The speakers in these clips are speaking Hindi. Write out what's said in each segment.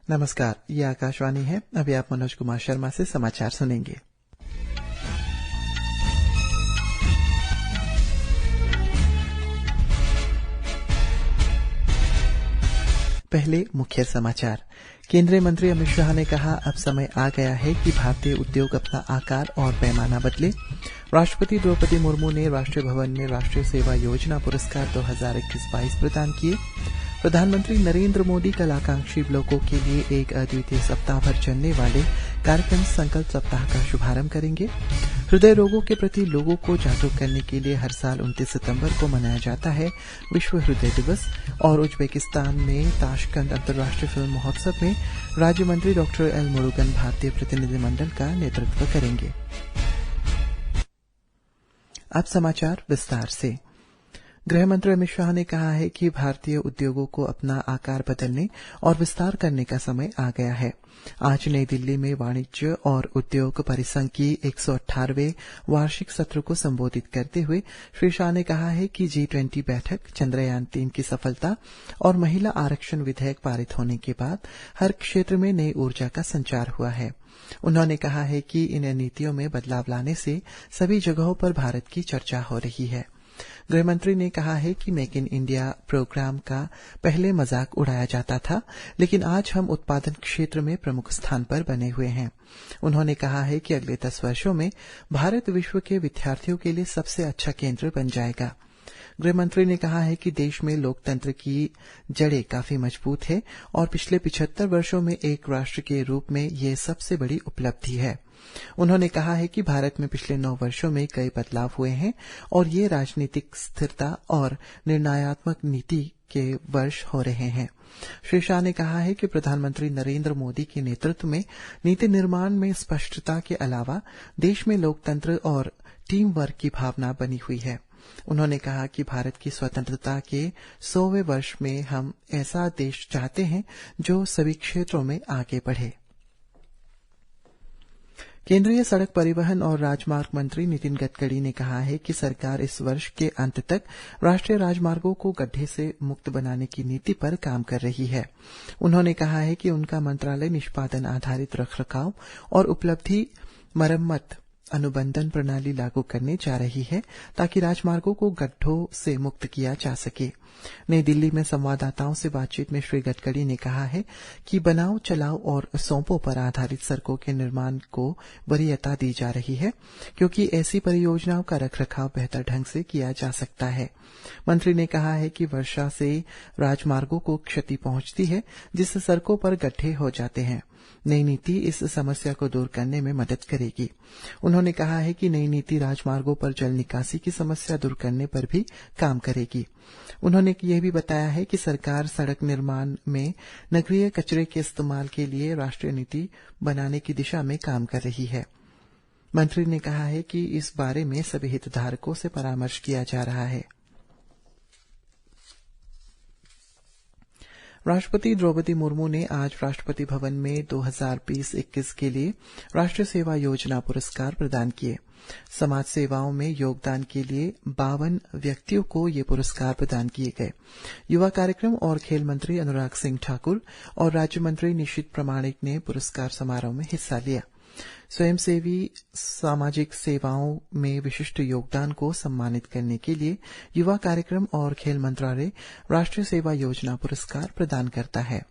नमस्कार, ये आकाशवाणी है। अभी आप मनोज कुमार शर्मा से समाचार सुनेंगे। पहले मुख्य समाचार। केंद्रीय मंत्री अमित शाह ने कहा, अब समय आ गया है कि भारतीय उद्योग अपना आकार और पैमाना बदले। राष्ट्रपति द्रौपदी मुर्मू ने राष्ट्रीय भवन में राष्ट्रीय सेवा योजना पुरस्कार 2021-22 प्रदान किए। प्रधानमंत्री नरेंद्र मोदी कल आकांक्षी ब्लॉकों के लिए एक अद्वितीय सप्ताह भर चलने वाले कार्यक्रम संकल्प सप्ताह का शुभारंभ करेंगे। हृदय रोगों के प्रति लोगों को जागरूक करने के लिए हर साल 29 सितंबर को मनाया जाता है विश्व हृदय दिवस। और उज्बेकिस्तान में ताशकंद अंतर्राष्ट्रीय फिल्म महोत्सव में राज्य मंत्री डॉक्टर एल मुरुगन भारतीय प्रतिनिधिमंडल का नेतृत्व करेंगे। अब समाचार विस्तार से। गृह मंत्री अमित शाह ने कहा है कि भारतीय उद्योगों को अपना आकार बदलने और विस्तार करने का समय आ गया है। आज नई दिल्ली में वाणिज्य और उद्योग परिसंघ की 118वें वार्षिक सत्र को संबोधित करते हुए श्री शाह ने कहा है कि G20 बैठक, चंद्रयान 3 की सफलता और महिला आरक्षण विधेयक पारित होने के बाद हर क्षेत्र में नई ऊर्जा का संचार हुआ है। उन्होंने कहा है कि इन नीतियों में बदलाव लाने से सभी जगहों पर भारत की चर्चा हो रही है। गृहमंत्री ने कहा है कि मेक इन इंडिया प्रोग्राम का पहले मजाक उड़ाया जाता था, लेकिन आज हम उत्पादन क्षेत्र में प्रमुख स्थान पर बने हुए हैं। उन्होंने कहा है कि अगले 10 वर्षों में भारत विश्व के विद्यार्थियों के लिए सबसे अच्छा केंद्र बन जाएगा। गृहमंत्री ने कहा है कि देश में लोकतंत्र की जड़ें काफी मजबूत है और पिछले 75 वर्षों में एक राष्ट्र के रूप में ये सबसे बड़ी उपलब्धि है। उन्होंने कहा है कि भारत में पिछले 9 वर्षों में कई बदलाव हुए हैं और ये राजनीतिक स्थिरता और निर्णयात्मक नीति के वर्ष हो रहे हैं। श्री शाह ने कहा है कि प्रधानमंत्री नरेंद्र मोदी के नेतृत्व में नीति निर्माण में स्पष्टता के अलावा देश में लोकतंत्र और टीम वर्क की भावना बनी हुई है। उन्होंने कहा कि भारत की स्वतंत्रता के 100वें वर्ष में हम ऐसा देश चाहते हैं जो सभी क्षेत्रों में आगे बढ़े। केंद्रीय सड़क परिवहन और राजमार्ग मंत्री नितिन गडकरी ने कहा है कि सरकार इस वर्ष के अंत तक राष्ट्रीय राजमार्गों को गड्ढे से मुक्त बनाने की नीति पर काम कर रही है। उन्होंने कहा है कि उनका मंत्रालय निष्पादन आधारित रखरखाव और उपलब्धि मरम्मत अनुबंधन प्रणाली लागू करने जा रही है ताकि राजमार्गों को गड्ढों से मुक्त किया जा सके। नई दिल्ली में संवाददाताओं से बातचीत में श्री गडकरी ने कहा है कि बनाओ, चलाओ और सौंपों पर आधारित सड़कों के निर्माण को वरीयता दी जा रही है, क्योंकि ऐसी परियोजनाओं का रखरखाव बेहतर ढंग से किया जा सकता है। मंत्री ने कहा है कि वर्षा से राजमार्गों को क्षति पहुंचती है, जिससे सड़कों पर गड्ढे हो जाते हैं। नई नीति इस समस्या को दूर करने में मदद करेगी। उन्होंने कहा है कि नई नीति राजमार्गों पर जल निकासी की समस्या दूर करने पर भी काम करेगी। उन्होंने यह भी बताया है कि सरकार सड़क निर्माण में नगरीय कचरे के इस्तेमाल के लिए राष्ट्रीय नीति बनाने की दिशा में काम कर रही है। मंत्री ने कहा है कि इस बारे में सभी हितधारकों से परामर्श किया जा रहा है। राष्ट्रपति द्रौपदी मुर्मू ने आज राष्ट्रपति भवन में 2020-21 के लिए राष्ट्रीय सेवा योजना पुरस्कार प्रदान किए। समाज सेवाओं में योगदान के लिए 52 व्यक्तियों को ये पुरस्कार प्रदान किए गए। युवा कार्यक्रम और खेल मंत्री अनुराग सिंह ठाकुर और राज्य मंत्री निशित प्रामाणिक ने पुरस्कार समारोह में हिस्सा लिया। स्वयंसेवी सामाजिक सेवाओं में विशिष्ट योगदान को सम्मानित करने के लिए युवा कार्यक्रम और खेल मंत्रालय राष्ट्रीय सेवा योजना पुरस्कार प्रदान करता है।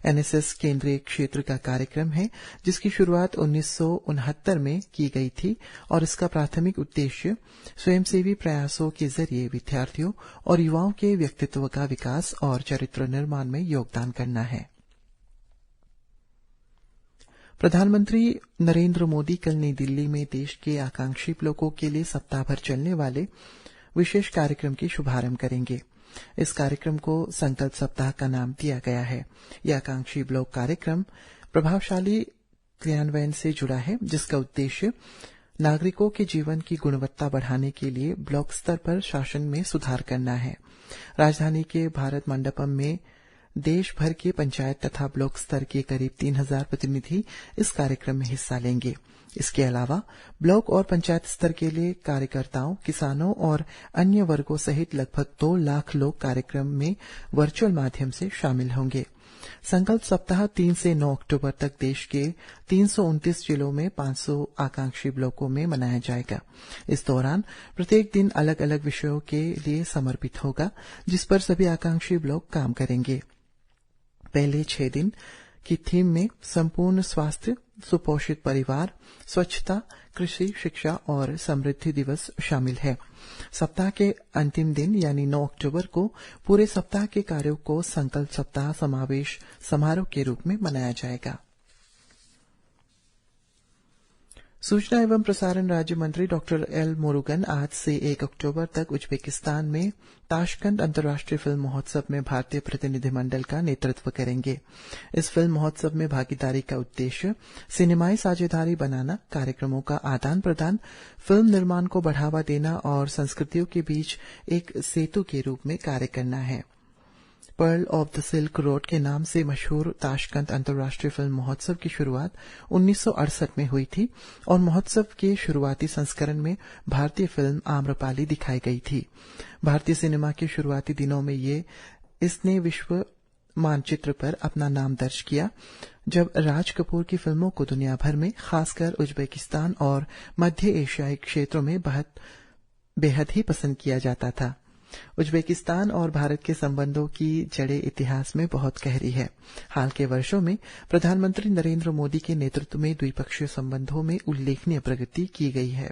एनएसएस केंद्रीय क्षेत्र का कार्यक्रम है, जिसकी शुरुआत 1969 में की गई थी और इसका प्राथमिक उद्देश्य स्वयंसेवी प्रयासों के जरिए विद्यार्थियों और युवाओं के व्यक्तित्व का विकास और चरित्र निर्माण में योगदान करना है। प्रधानमंत्री नरेंद्र मोदी कल नई दिल्ली में देश के आकांक्षी ब्लॉकों के लिए सप्ताह भर चलने वाले विशेष कार्यक्रम की शुभारंभ करेंगे। इस कार्यक्रम को संकल्प सप्ताह का नाम दिया गया है। यह आकांक्षी ब्लॉक कार्यक्रम प्रभावशाली क्रियान्वयन से जुड़ा है, जिसका उद्देश्य नागरिकों के जीवन की गुणवत्ता बढ़ाने के लिए ब्लॉक स्तर पर शासन में सुधार करना है। राजधानी के भारत मंडपम में देश भर के पंचायत तथा ब्लॉक स्तर के करीब 3000 प्रतिनिधि इस कार्यक्रम में हिस्सा लेंगे। इसके अलावा ब्लॉक और पंचायत स्तर के लिए कार्यकर्ताओं, किसानों और अन्य वर्गों सहित लगभग 2 लाख लोग कार्यक्रम में वर्चुअल माध्यम से शामिल होंगे। संकल्प सप्ताह 3 से 9 अक्टूबर तक देश के 329 जिलों में 500 आकांक्षी ब्लॉकों में मनाया जाएगा। इस दौरान प्रत्येक दिन अलग अलग विषयों के लिए समर्पित होगा, जिस पर सभी आकांक्षी ब्लॉक काम करेंगे। पहले 6 दिन की थीम में संपूर्ण स्वास्थ्य, सुपोषित परिवार, स्वच्छता, कृषि, शिक्षा और समृद्धि दिवस शामिल है। सप्ताह के अंतिम दिन यानी 9 अक्टूबर को पूरे सप्ताह के कार्यों को संकल्प सप्ताह समावेश समारोह के रूप में मनाया जाएगा। सूचना एवं प्रसारण राज्य मंत्री डॉक्टर एल मुरुगन आज से 1 अक्टूबर तक उज्बेकिस्तान में ताशकंद अंतर्राष्ट्रीय फिल्म महोत्सव में भारतीय प्रतिनिधिमंडल का नेतृत्व करेंगे। इस फिल्म महोत्सव में भागीदारी का उद्देश्य सिनेमाई साझेदारी बनाना, कार्यक्रमों का आदान प्रदान, फिल्म निर्माण को बढ़ावा देना और संस्कृतियों के बीच एक सेतु के रूप में कार्य करना है। Pearl of the silk road के नाम से मशहूर ताशकंद अंतर्राष्ट्रीय फिल्म महोत्सव की शुरुआत 1968 में हुई थी और महोत्सव के शुरुआती संस्करण में भारतीय फिल्म आम्रपाली दिखाई गई थी। भारतीय सिनेमा के शुरुआती दिनों में इसने विश्व मानचित्र पर अपना नाम दर्ज किया, जब राज कपूर की फिल्मों को दुनिया भर में, खासकर उज्बेकिस्तान और मध्य एशियाई क्षेत्रों में बेहद ही पसंद किया जाता था। उज्बेकिस्तान और भारत के संबंधों की जड़ें इतिहास में बहुत गहरी है। हाल के वर्षों में प्रधानमंत्री नरेंद्र मोदी के नेतृत्व में द्विपक्षीय संबंधों में उल्लेखनीय प्रगति की गई है।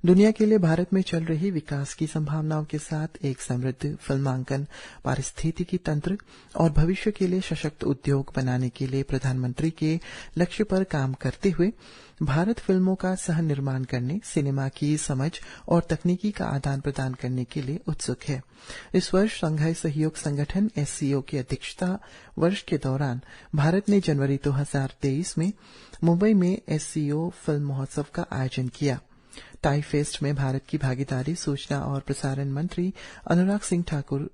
दुनिया के लिए भारत में चल रही विकास की संभावनाओं के साथ एक समृद्ध फिल्मांकन, पारिस्थितिकी तंत्र और भविष्य के लिए सशक्त उद्योग बनाने के लिए प्रधानमंत्री के लक्ष्य पर काम करते हुए भारत फिल्मों का सह निर्माण करने, सिनेमा की समझ और तकनीकी का आदान प्रदान करने के लिए उत्सुक है। इस वर्ष शंघाई सहयोग संगठन SCO की अध्यक्षता वर्ष के दौरान भारत ने जनवरी 2023 में मुंबई में SCO फिल्म महोत्सव का आयोजन किया। टाई फेस्ट में भारत की भागीदारी सूचना और प्रसारण मंत्री अनुराग सिंह ठाकुर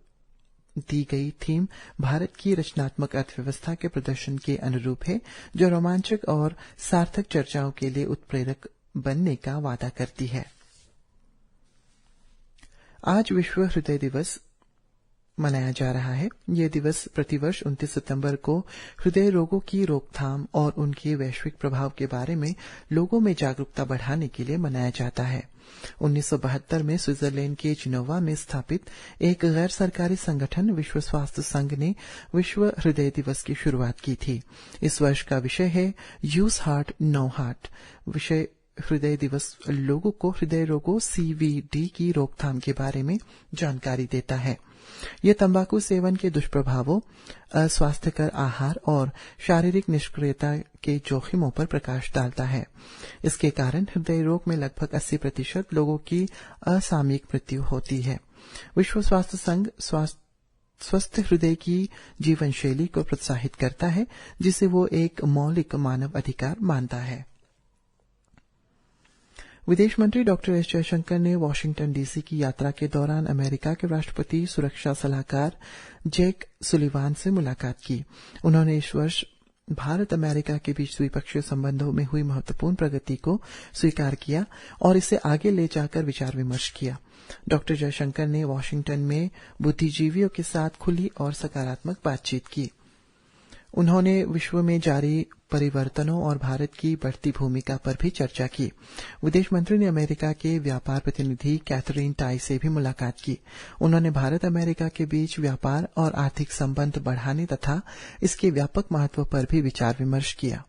दी गई थीम भारत की रचनात्मक अर्थव्यवस्था के प्रदर्शन के अनुरूप है, जो रोमांचक और सार्थक चर्चाओं के लिए उत्प्रेरक बनने का वादा करती है। आज विश्व हृदय दिवस मनाया जा रहा है। यह दिवस प्रतिवर्ष 29 सितंबर को हृदय रोगों की रोकथाम और उनके वैश्विक प्रभाव के बारे में लोगों में जागरूकता बढ़ाने के लिए मनाया जाता है। 1972 में स्विट्जरलैंड के जिनोवा में स्थापित एक गैर सरकारी संगठन विश्व स्वास्थ्य संघ ने विश्व हृदय दिवस की शुरुआत की थी। इस वर्ष का विषय है यूज हार्ट नो हार्ट। विषय हृदय दिवस लोगों को हृदय रोगों CVD की रोकथाम के बारे में जानकारी देता है। यह तंबाकू सेवन के दुष्प्रभावों, अस्वास्थ्यकर आहार और शारीरिक निष्क्रियता के जोखिमों पर प्रकाश डालता है। इसके कारण हृदय रोग में लगभग 80% लोगों की असामयिक मृत्यु होती है। विश्व स्वास्थ्य संघ स्वस्थ हृदय की जीवन शैली को प्रोत्साहित करता है, जिसे वो एक मौलिक मानव अधिकार मानता है। विदेश मंत्री डॉक्टर एस जयशंकर ने वाशिंगटन DC की यात्रा के दौरान अमेरिका के राष्ट्रपति सुरक्षा सलाहकार जैक सुलिवान से मुलाकात की। उन्होंने इस वर्ष भारत अमेरिका के बीच द्विपक्षीय संबंधों में हुई महत्वपूर्ण प्रगति को स्वीकार किया और इसे आगे ले जाकर विचार विमर्श किया। डॉक्टर जयशंकर ने वाशिंगटन में बुद्धिजीवियों के साथ खुली और सकारात्मक बातचीत की। उन्होंने विश्व में जारी परिवर्तनों और भारत की बढ़ती भूमिका पर भी चर्चा की। विदेश मंत्री ने अमेरिका के व्यापार प्रतिनिधि कैथरीन टाई से भी मुलाकात की। उन्होंने भारत अमेरिका के बीच व्यापार और आर्थिक संबंध बढ़ाने तथा इसके व्यापक महत्व पर भी विचार विमर्श किया।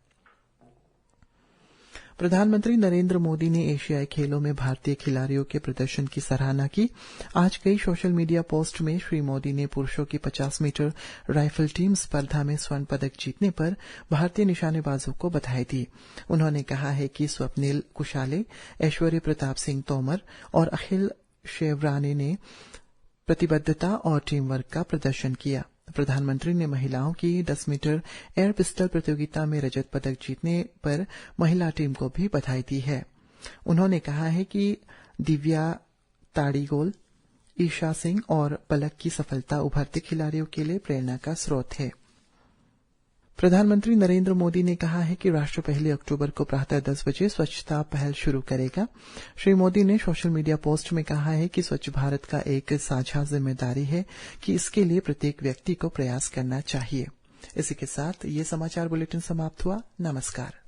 प्रधानमंत्री नरेंद्र मोदी ने एशियाई खेलों में भारतीय खिलाड़ियों के प्रदर्शन की सराहना की। आज कई सोशल मीडिया पोस्ट में श्री मोदी ने पुरुषों की 50 मीटर राइफल टीम स्पर्धा में स्वर्ण पदक जीतने पर भारतीय निशानेबाजों को बधाई दी। उन्होंने कहा है कि स्वप्निल कुशाले, ऐश्वर्य प्रताप सिंह तोमर और अखिल शेवराने ने प्रतिबद्धता और टीम वर्क का प्रदर्शन किया। प्रधानमंत्री ने महिलाओं की 10 मीटर एयर पिस्टल प्रतियोगिता में रजत पदक जीतने पर महिला टीम को भी बधाई दी है। उन्होंने कहा है कि दिव्या ताड़ीगोल, ईशा सिंह और पलक की सफलता उभरते खिलाड़ियों के लिए प्रेरणा का स्रोत है। प्रधानमंत्री नरेंद्र मोदी ने कहा है कि राष्ट्र 1 अक्टूबर को प्रातः 10 बजे स्वच्छता पहल शुरू करेगा। श्री मोदी ने सोशल मीडिया पोस्ट में कहा है कि स्वच्छ भारत का एक साझा जिम्मेदारी है कि इसके लिए प्रत्येक व्यक्ति को प्रयास करना चाहिए। इसी के साथ ये समाचार बुलेटिन समाप्त हुआ। नमस्कार।